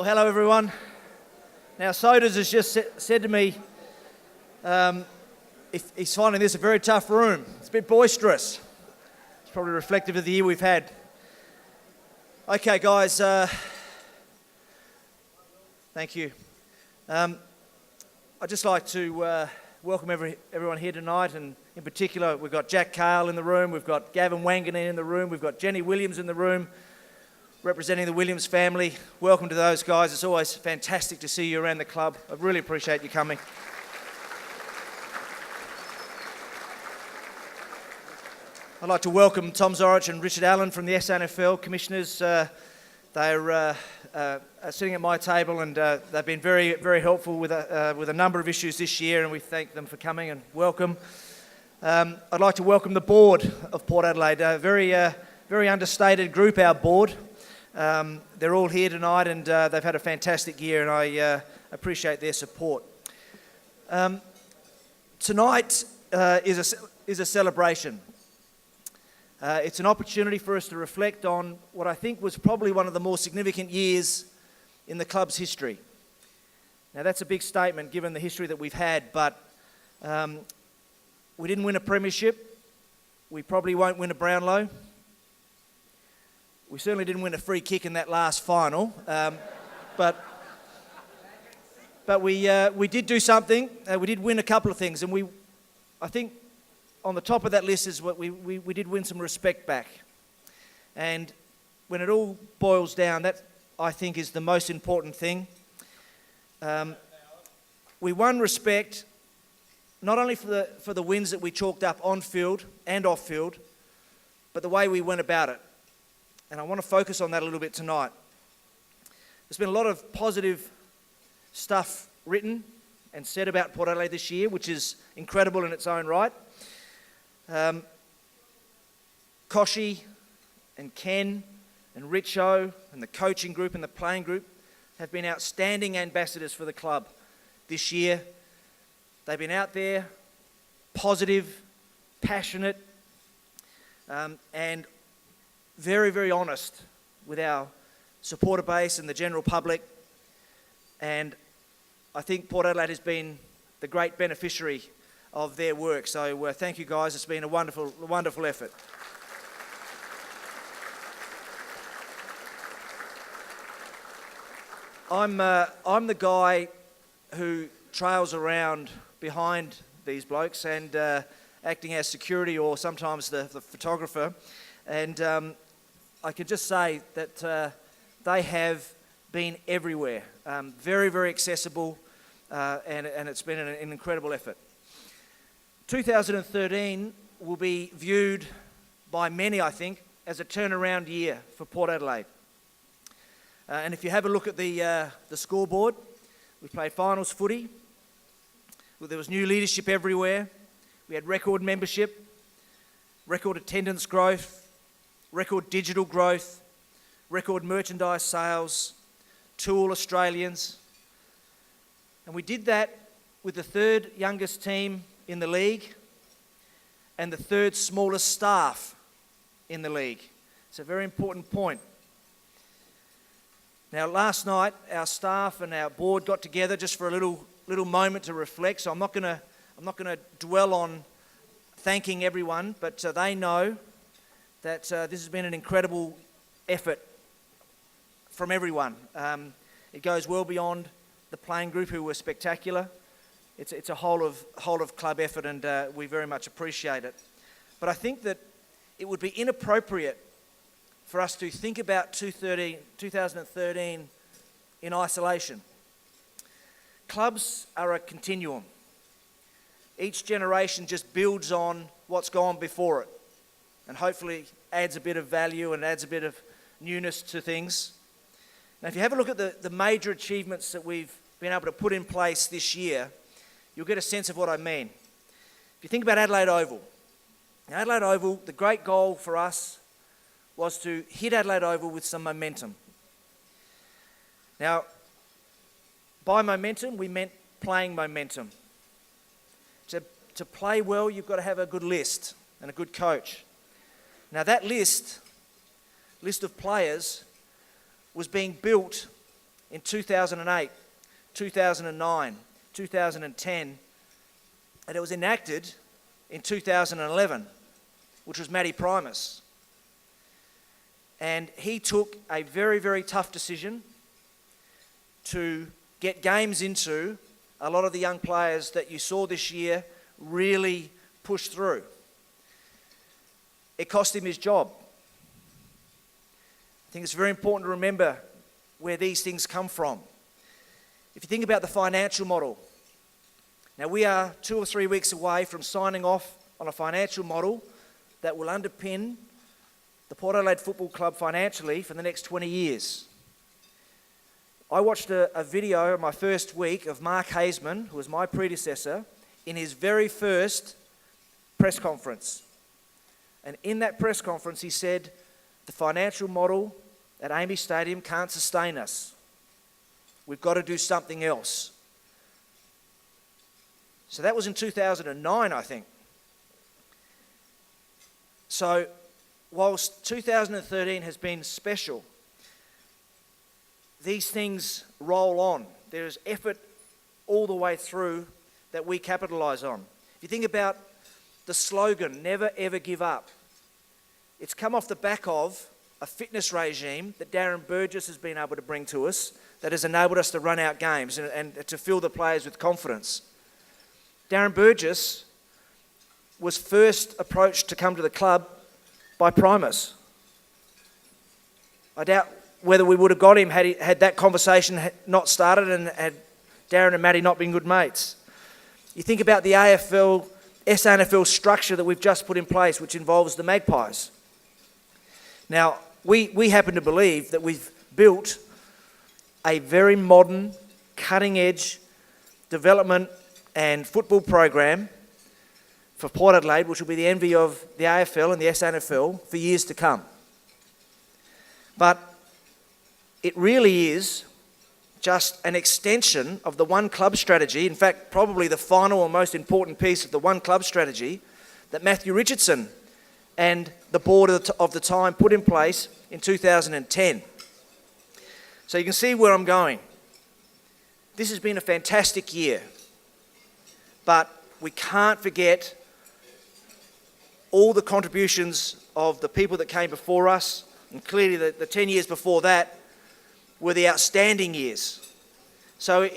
Well, hello everyone. Now, Sodas has just said to me if he's finding this a very tough room. It's a bit boisterous. It's probably reflective of the year we've had. Okay, guys. Thank you. I'd just like to welcome everyone here tonight, and in particular, we've got Jack Cale in the room, we've got Gavin Wanganeen in the room, we've got Jenny Williams in the room, representing the Williams family. Welcome to those guys. It's always fantastic to see you around the club. I really appreciate you coming. I'd like to welcome Tom Zorich and Richard Allen from the SANFL Commissioners. They're sitting at my table, and they've been very, very helpful with a number of issues this year, and we thank them for coming and welcome. I'd like to welcome the board of Port Adelaide, a very understated group, our board. They're all here tonight, and they've had a fantastic year, and I appreciate their support. Tonight is a celebration. It's an opportunity for us to reflect on what I think was probably one of the more significant years in the club's history. Now, that's a big statement given the history that we've had, but we didn't win a premiership. We probably won't win a Brownlow. We certainly didn't win a free kick in that last final, but we did do something. We did win a couple of things, and I think on the top of that list is what we did win some respect back. And when it all boils down, that I think is the most important thing. We won respect not only for the wins that we chalked up on field and off field, but the way we went about it. And I want to focus on that a little bit tonight. There's been a lot of positive stuff written and said about Port Adelaide this year, which is incredible in its own right. Koshi and Ken and Richo and the coaching group and the playing group have been outstanding ambassadors for the club this year. They've been out there, positive, passionate, and very, very honest with our supporter base and the general public. And I think Port Adelaide has been the great beneficiary of their work. So thank you, guys. It's been a wonderful, wonderful effort. I'm the guy who trails around behind these blokes and acting as security or sometimes the photographer. And I can just say that they have been everywhere. Very, very accessible, and it's been an incredible effort. 2013 will be viewed by many, I think, as a turnaround year for Port Adelaide. And if you have a look at the scoreboard, we played finals footy. There was new leadership everywhere. We had record membership, record attendance growth, record digital growth, record merchandise sales, 2 All-Australians. And we did that with the third youngest team in the league and the third smallest staff in the league. It's a very important point. Now, last night, our staff and our board got together just for a little moment to reflect. So I'm not going to dwell on thanking everyone, but they know that this has been an incredible effort from everyone. It goes well beyond the playing group, who were spectacular. It's a whole of club effort, and we very much appreciate it. But I think that it would be inappropriate for us to think about 2013 in isolation. Clubs are a continuum. Each generation just builds on what's gone before it, and hopefully adds a bit of value and adds a bit of newness to things. Now, if you have a look at the major achievements that we've been able to put in place this year, you'll get a sense of what I mean. If you think about Adelaide Oval. Now, Adelaide Oval, the great goal for us was to hit Adelaide Oval with some momentum. Now, by momentum, we meant playing momentum. To play well, you've got to have a good list and a good coach. Now, that list of players was being built in 2008, 2009, 2010, and it was enacted in 2011, which was Matty Primus. And he took a very, very tough decision to get games into a lot of the young players that you saw this year really push through. It cost him his job. I think it's very important to remember where these things come from. If you think about the financial model, now we are 2 or 3 weeks away from signing off on a financial model that will underpin the Port Adelaide Football Club financially for the next 20 years. I watched a video in my first week of Mark Haseman, who was my predecessor, in his very first press conference. And in that press conference, he said, the financial model at AAMI Stadium can't sustain us. We've got to do something else. So that was in 2009, I think. So whilst 2013 has been special, these things roll on. There is effort all the way through that we capitalise on. If you think about the slogan, never ever give up, it's come off the back of a fitness regime that Darren Burgess has been able to bring to us that has enabled us to run out games and to fill the players with confidence. Darren Burgess was first approached to come to the club by Primus. I doubt whether we would have got him had that conversation not started and had Darren and Matty not been good mates. You think about the AFL, SANFL structure that we've just put in place, which involves the Magpies. Now, we happen to believe that we've built a very modern, cutting-edge development and football program for Port Adelaide, which will be the envy of the AFL and the SANFL for years to come. But it really is just an extension of the one club strategy, in fact, probably the final or most important piece of the one club strategy that Matthew Richardson and the board of the time put in place in 2010. So you can see where I'm going. This has been a fantastic year, but we can't forget all the contributions of the people that came before us, and clearly the 10 years before that were the outstanding years. So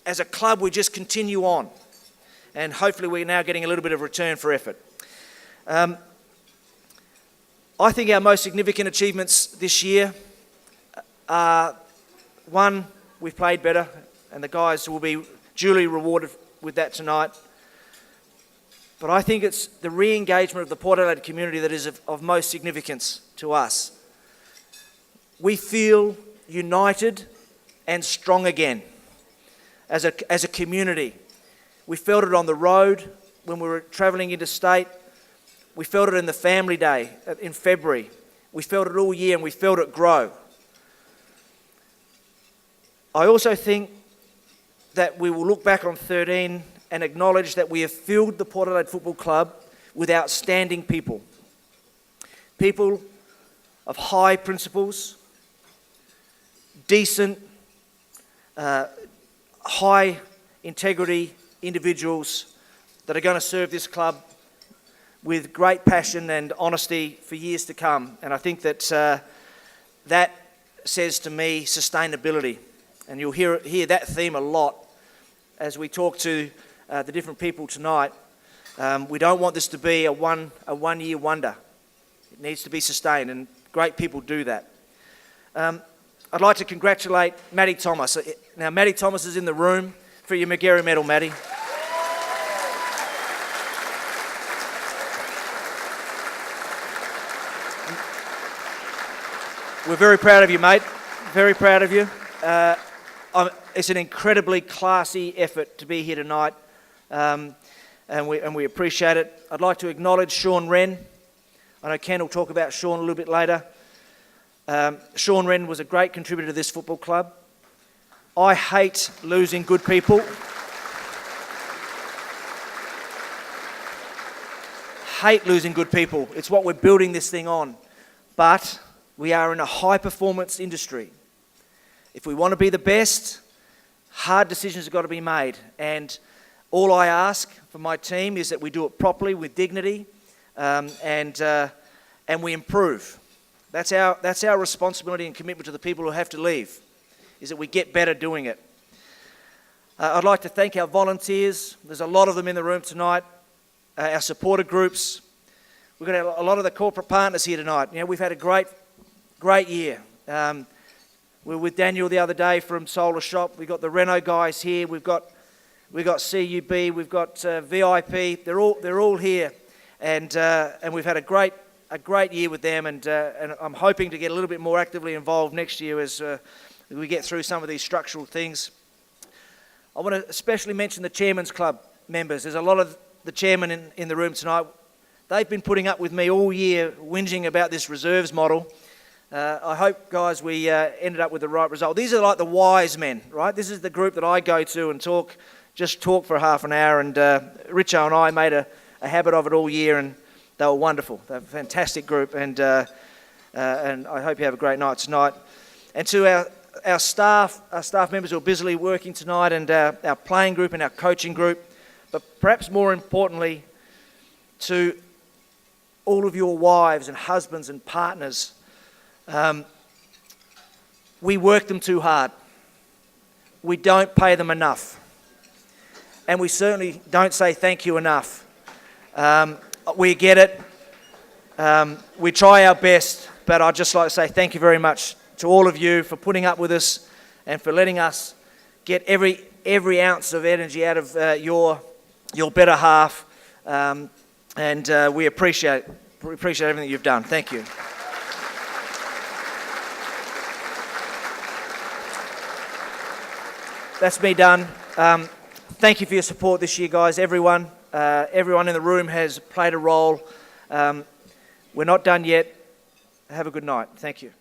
as a club, we just continue on, and hopefully we're now getting a little bit of return for effort. I think our most significant achievements this year are, one, we've played better, and the guys will be duly rewarded with that tonight. But I think it's the re-engagement of the Port Adelaide community that is of most significance to us. We feel united and strong again as a community. We felt it on the road when we were travelling interstate. We felt it in the family day in February. We felt it all year and we felt it grow. I also think that we will look back on 13 and acknowledge that we have filled the Port Adelaide Football Club with outstanding people. People of high principles, decent, high integrity individuals that are going to serve this club with great passion and honesty for years to come. And I think that that says to me sustainability. And you'll hear that theme a lot as we talk to the different people tonight. We don't want this to be a one-year wonder. It needs to be sustained, and great people do that. I'd like to congratulate Matty Thomas. Now, Matty Thomas is in the room for your Magarey medal, Matty. We're very proud of you, mate. Very proud of you. It's an incredibly classy effort to be here tonight, and we appreciate it. I'd like to acknowledge Sean Wren. I know Ken will talk about Sean a little bit later. Sean Wren was a great contributor to this football club. I hate losing good people. Hate losing good people. It's what we're building this thing on. But we are in a high-performance industry. If we want to be the best, hard decisions have got to be made. And all I ask for my team is that we do it properly, with dignity, and we improve. That's our responsibility and commitment to the people who have to leave, is that we get better doing it. I'd like to thank our volunteers. There's a lot of them in the room tonight. Our supporter groups. We've got a lot of the corporate partners here tonight. We've had a great year. We were with Daniel the other day from Solar Shop. We've got the Renault guys here. We've got CUB. We've got VIP. They're all here, and we've had a great year with them. And I'm hoping to get a little bit more actively involved next year as we get through some of these structural things. I want to especially mention the Chairman's Club members. There's a lot of the chairmen in the room tonight. They've been putting up with me all year, whinging about this reserves model. I hope, guys, we ended up with the right result. These are like the wise men, right? This is the group that I go to and talk for half an hour. And Richo and I made a habit of it all year, and they were wonderful. They're a fantastic group, and I hope you have a great night tonight. And to our staff members who are busily working tonight, and our playing group and our coaching group, but perhaps more importantly, to all of your wives and husbands and partners. We work them too hard. We don't pay them enough. And we certainly don't say thank you enough. We get it. We try our best, but I'd just like to say thank you very much to all of you for putting up with us and for letting us get every ounce of energy out of your better half. And we appreciate everything you've done. Thank you. That's me done. Thank you for your support this year, guys. Everyone in the room has played a role. We're not done yet. Have a good night. Thank you.